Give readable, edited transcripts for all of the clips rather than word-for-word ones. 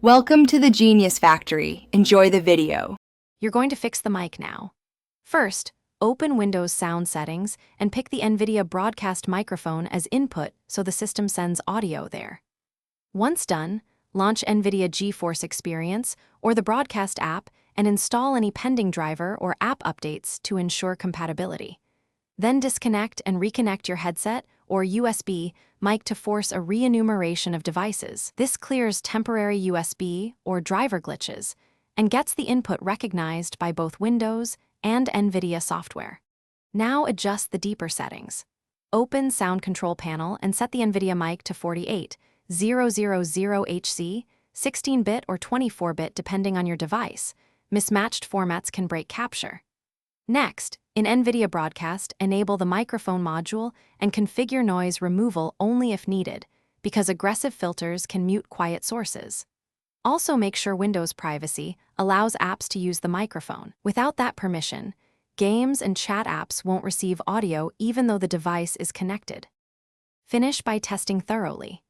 Welcome to the Genius Factory. Enjoy the video. You're going to fix the mic now. First, open Windows Sound Settings and pick the Nvidia broadcast microphone as input so the system sends audio there. Once done, launch Nvidia GeForce Experience or the broadcast app and install any pending driver or app updates to ensure compatibility. Then disconnect and reconnect your headset or USB mic to force a re-enumeration of devices. This clears temporary USB or driver glitches and gets the input recognized by both Windows and Nvidia software. Now adjust the deeper settings. Open Sound Control Panel and set the Nvidia mic to 48000HC, 16-bit or 24-bit depending on your device. Mismatched formats can break capture. Next, in Nvidia Broadcast, enable the microphone module and configure noise removal only if needed, because aggressive filters can mute quiet sources. Also make sure Windows Privacy allows apps to use the microphone. Without that permission, games and chat apps won't receive audio even though the device is connected. Finish by testing thoroughly.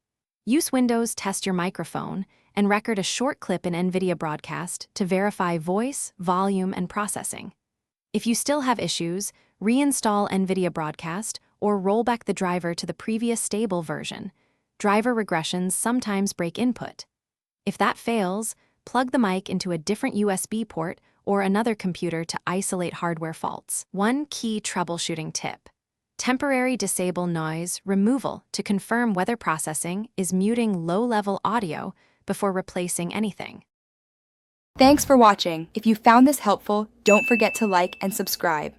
Use Windows Test Your Microphone and record a short clip in Nvidia Broadcast to verify voice, volume, and processing. If you still have issues, reinstall Nvidia Broadcast or roll back the driver to the previous stable version. Driver regressions sometimes break input. If that fails, plug the mic into a different USB port or another computer to isolate hardware faults. One key troubleshooting tip: temporary disable noise removal to confirm whether processing is muting low-level audio before replacing anything. Thanks for watching. If you found this helpful, don't forget to like and subscribe.